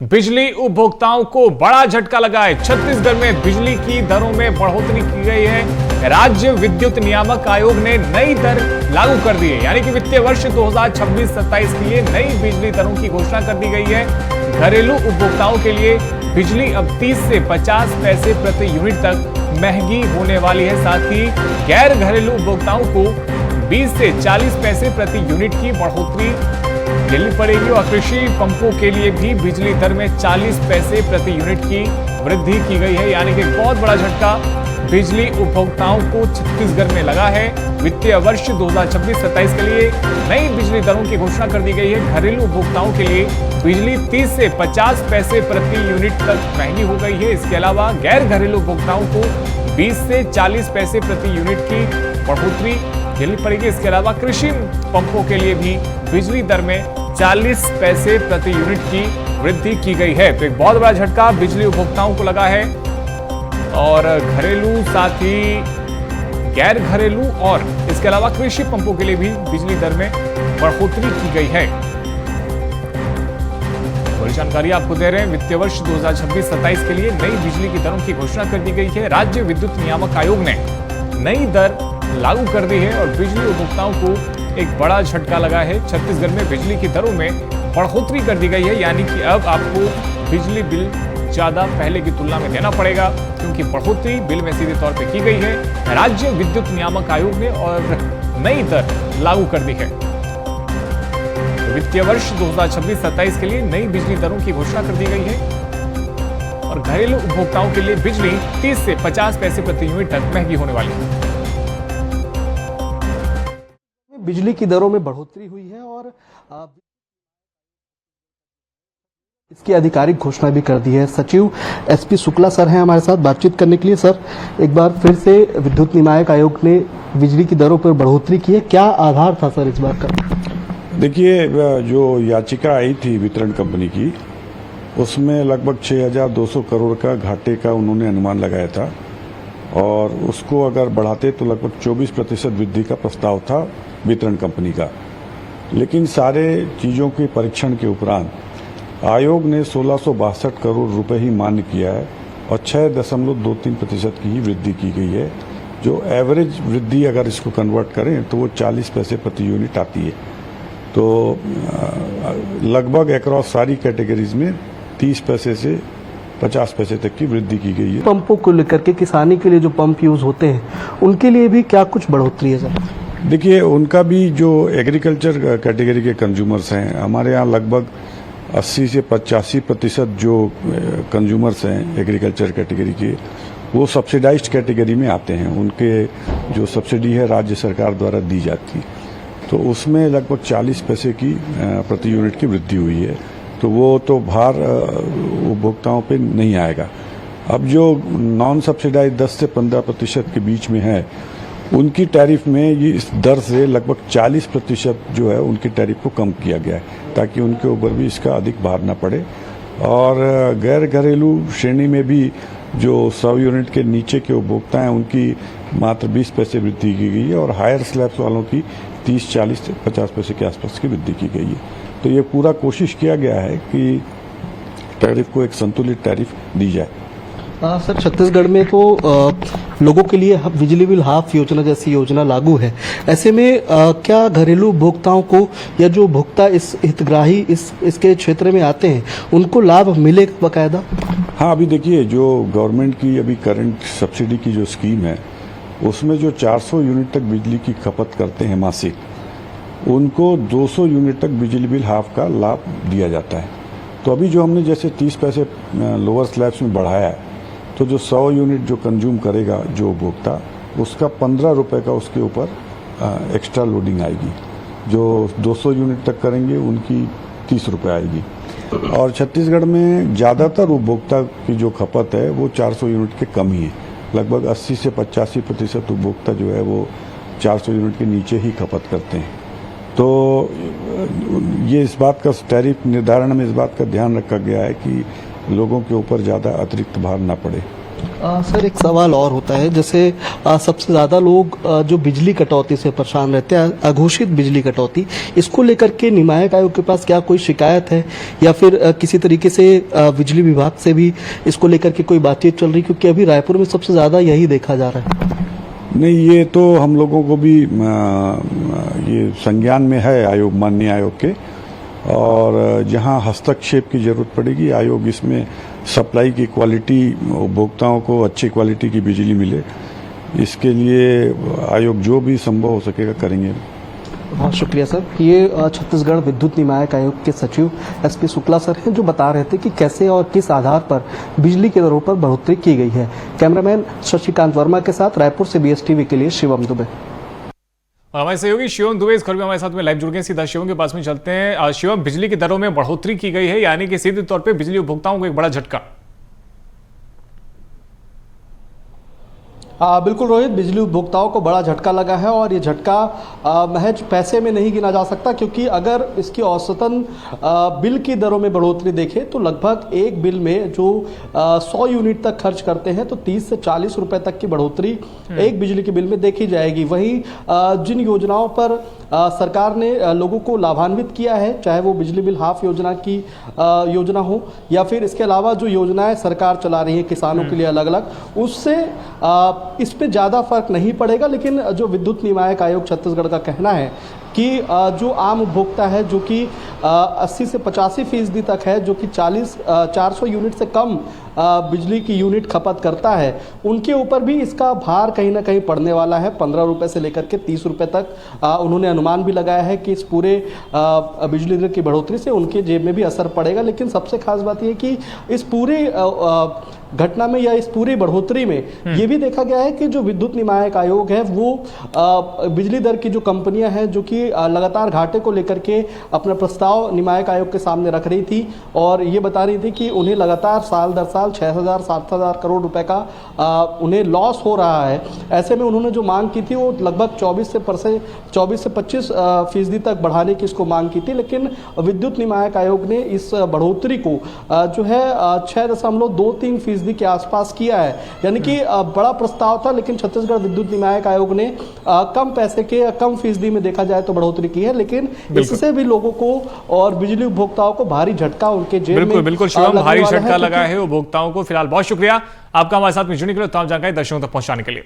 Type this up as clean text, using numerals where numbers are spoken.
बिजली उपभोक्ताओं को बड़ा झटका लगा है। छत्तीसगढ़ में बिजली की दरों में बढ़ोतरी की गई है। राज्य विद्युत नियामक आयोग ने नई दर लागू कर दी है, यानी कि वित्तीय वर्ष 2026-27 के लिए नई बिजली दरों की घोषणा कर दी गई है। घरेलू उपभोक्ताओं के लिए बिजली अब 30 से 50 पैसे प्रति यूनिट तक महंगी होने वाली है। साथ ही गैर घरेलू उपभोक्ताओं को 20 से 40 पैसे प्रति यूनिट की बढ़ोतरी झेलनी पड़ेगी और कृषि पंपों के लिए भी बिजली दर में 40 पैसे प्रति यूनिट की वृद्धि की गई है, यानी कि बहुत बड़ा झटका बिजली उपभोक्ताओं को छत्तीसगढ़ में लगा है। वित्तीय वर्ष 2026-27 के लिए नई बिजली दरों की घोषणा कर दी गई है। घरेलू उपभोक्ताओं के लिए बिजली 30 से 50 पैसे प्रति यूनिट तक महंगी हो गई है। इसके अलावा गैर घरेलू उपभोक्ताओं को 20 से 40 पैसे प्रति यूनिट की बढ़ोतरी झेलनी पड़ेगी। इसके अलावा कृषि पंपों के लिए भी बिजली दर में 40 पैसे प्रति यूनिट की वृद्धि की गई है। तो एक बहुत बड़ा झटका बिजली उपभोक्ताओं को लगा है और घरेलू साथ ही गैर घरेलू और इसके अलावा कृषि पंपों के लिए भी बिजली दर में बढ़ोतरी की गई है। बड़ी जानकारी आपको दे रहे हैं। वित्तीय वर्ष 2026-27 के लिए नई बिजली की दरों की घोषणा कर दी गई है। राज्य विद्युत नियामक आयोग ने नई दर लागू कर दी है और बिजली उपभोक्ताओं को एक बड़ा झटका लगा है। छत्तीसगढ़ में बिजली की दरों में बढ़ोतरी कर दी गई है, यानी कि अब आपको बिजली बिल ज्यादा पहले की तुलना में देना पड़ेगा, क्योंकि बढ़ोतरी बिल में सीधे तौर पे की गई है। राज्य विद्युत नियामक आयोग ने और नई दर लागू कर दी है। वित्तीय वर्ष 2026-27 के लिए नई बिजली दरों की घोषणा कर दी गई है और घरेलू उपभोक्ताओं के लिए बिजली 30 से 50 पैसे प्रति यूनिट तक महंगी होने वाली है। बिजली की दरों में बढ़ोतरी हुई है और इसकी आधिकारिक घोषणा भी कर दी है। सचिव एसपी शुक्ला सर हैं हमारे साथ बातचीत करने के लिए। सर, एक बार फिर से विद्युत नियामक आयोग ने बिजली की दरों पर बढ़ोतरी की है, क्या आधार था सर इस बात का? देखिए, जो याचिका आई थी वितरण कंपनी की, उसमें लगभग 6,200 करोड़ का घाटे का उन्होंने अनुमान लगाया था और उसको अगर बढ़ाते तो लगभग 24% वृद्धि का प्रस्ताव था वितरण कंपनी का। लेकिन सारे चीजों के परीक्षण के उपरांत आयोग ने 1662 करोड़ रुपए ही मान्य किया है और 6.23% की ही वृद्धि की गई है। जो एवरेज वृद्धि अगर इसको कन्वर्ट करें तो वो 40 पैसे प्रति यूनिट आती है। तो लगभग अक्रॉस सारी कैटेगरीज में 30 पैसे से 50 पैसे तक की वृद्धि की गई है। पंपों को लेकर के किसानी के लिए जो पंप यूज होते हैं उनके लिए भी क्या कुछ बढ़ोतरी है सर? देखिए, उनका भी जो एग्रीकल्चर कैटेगरी के कंज्यूमर्स हैं, हमारे यहाँ लगभग 80 से 85% जो कंज्यूमर्स हैं एग्रीकल्चर कैटेगरी के, वो सब्सिडाइज्ड कैटेगरी में आते हैं। उनके जो सब्सिडी है राज्य सरकार द्वारा दी जाती, तो उसमें लगभग 40 पैसे की प्रति यूनिट की वृद्धि हुई है। तो वो तो भार उपभोक्ताओं पे नहीं आएगा। अब जो नॉन सब्सिडाइज 10 से 15% के बीच में है, उनकी टैरिफ में ये इस दर से लगभग 40% जो है उनकी टैरिफ को कम किया गया है, ताकि उनके ऊपर भी इसका अधिक भार न पड़े। और गैर घरेलू श्रेणी में भी जो 100 यूनिट के नीचे के उपभोक्ता हैं उनकी मात्र 20 पैसे वृद्धि की गई है और हायर स्लैब्स वालों की 30, 40 से 50 पैसे के आसपास की वृद्धि की गई है। तो ये पूरा कोशिश किया गया है कि टैरिफ को एक संतुलित टैरिफ दी जाए। सर, छत्तीसगढ़ में तो लोगों के लिए बिजली बिल हाफ योजना जैसी योजना लागू है। ऐसे में क्या घरेलू उपभोक्ताओं को या जो उपभोक्ता इस हितग्राही इसके क्षेत्र में आते हैं उनको लाभ मिलेगा बाकायदा? हाँ, अभी देखिए, जो गवर्नमेंट की अभी करंट सब्सिडी की जो स्कीम है, उसमें जो 400 यूनिट तक बिजली की खपत करते हैं मासिक, उनको 200 यूनिट तक बिजली बिल हाफ का लाभ दिया जाता है। तो अभी जो हमने जैसे 30 पैसे लोअर स्लैब्स में बढ़ाया है, तो जो 100 यूनिट जो कंज्यूम करेगा जो उपभोक्ता, उसका 15 रुपए का उसके ऊपर एक्स्ट्रा लोडिंग आएगी। जो 200 यूनिट तक करेंगे उनकी 30 रुपए आएगी। और छत्तीसगढ़ में ज़्यादातर उपभोक्ता की जो खपत है वो 400 यूनिट के कम ही है। लगभग 80 से 85% उपभोक्ता जो है वो 400 यूनिट के नीचे ही खपत करते हैं। तो ये इस बात का टैरिफ निर्धारण में इस बात का ध्यान रखा गया है कि लोगों के ऊपर ज़्यादा अतिरिक्त भार ना पड़े। सर एक सवाल और होता है, जैसे सबसे ज़्यादा लोग जो बिजली कटौती से परेशान रहते हैं, अघोषित बिजली कटौती, इसको लेकर के नियामक आयोग के पास क्या कोई शिकायत है या फिर किसी तरीके से बिजली विभाग से भी इसको लेकर के कोई बातचीत चल रही, क्योंकि अभी रायपुर में सबसे ज़्यादा यही देखा जा रहा है। नहीं, ये तो हम लोगों को भी ये संज्ञान में है आयोग, माननीय आयोग के, और जहां हस्तक्षेप की जरूरत पड़ेगी आयोग इसमें सप्लाई की क्वालिटी, उपभोक्ताओं को अच्छी क्वालिटी की बिजली मिले, इसके लिए आयोग जो भी संभव हो सकेगा करेंगे। बहुत शुक्रिया सर। ये छत्तीसगढ़ विद्युत नियामक आयोग के सचिव एसपी शुक्ला सर हैं, जो बता रहे थे कि कैसे और किस आधार पर बिजली के दरों पर बढ़ोतरी की गई है। कैमरामैन शशिकांत वर्मा के साथ रायपुर से BSTV के लिए शिवम दुबे। और हमारे सहयोगी शिवम दुबे इस खबर में हमारे साथ में लाइव जुड़ गए। सीधा शिवम के पास में चलते हैं। शिवम, बिजली की दरों में बढ़ोतरी की गई है, यानी कि सीधे तौर पे बिजली उपभोक्ताओं को एक बड़ा झटका। बिल्कुल रोहित, बिजली उपभोक्ताओं को बड़ा झटका लगा है और ये झटका महज पैसे में नहीं गिना जा सकता, क्योंकि अगर इसकी औसतन बिल की दरों में बढ़ोतरी देखें तो लगभग एक बिल में जो 100 यूनिट तक खर्च करते हैं तो 30 से 40 रुपए तक की बढ़ोतरी एक बिजली के बिल में देखी जाएगी। वहीं जिन योजनाओं पर सरकार ने लोगों को लाभान्वित किया है, चाहे वो बिजली बिल हाफ योजना की योजना हो या फिर इसके अलावा जो योजनाएं सरकार चला रही है किसानों के लिए अलग अलग, उससे इस पे ज़्यादा फर्क नहीं पड़ेगा। लेकिन जो विद्युत नियामक आयोग छत्तीसगढ़ का कहना है कि जो आम उपभोक्ता है, जो कि 80 से 85% तक है, जो कि 400 यूनिट से कम बिजली की यूनिट खपत करता है, उनके ऊपर भी इसका भार कहीं ना कहीं पड़ने वाला है। 15 रुपये से लेकर के 30 रुपये तक उन्होंने अनुमान भी लगाया है कि इस पूरे बिजली दर की बढ़ोतरी से उनके जेब में भी असर पड़ेगा। लेकिन सबसे खास बात यह कि इस पूरे घटना में या इस पूरी बढ़ोतरी में ये भी देखा गया है कि जो विद्युत नियामक आयोग है वो बिजली दर की जो कंपनियां हैं, जो कि लगातार घाटे को लेकर के अपना प्रस्ताव नियामक आयोग के सामने रख रही थी और ये बता रही थी कि उन्हें लगातार साल दर साल 6,000-7,000 करोड़ रुपए का उन्हें लॉस हो रहा है। ऐसे में उन्होंने जो मांग की थी वो लगभग 24 से 25% तक बढ़ाने की इसको मांग की थी। लेकिन विद्युत नियामक आयोग ने इस बढ़ोतरी को जो है 6.23% के आसपास किया है, यानी कि बड़ा प्रस्ताव था। लेकिन छत्तीसगढ़ विद्युत नियामक आयोग ने कम पैसे के, कम फीसदी में देखा जाए तो बढ़ोतरी की है। लेकिन इससे भी लोगों को और बिजली उपभोक्ताओं को भारी झटका उनके जेब में बिल्कुल शिवम, भारी झटका लगा है उपभोक्ताओं को। फिलहाल बहुत शुक्रिया आपका हमारे साथ में जुड़ने के लिए, तमाम जानकारी दर्शकों तक पहुंचाने के लिए।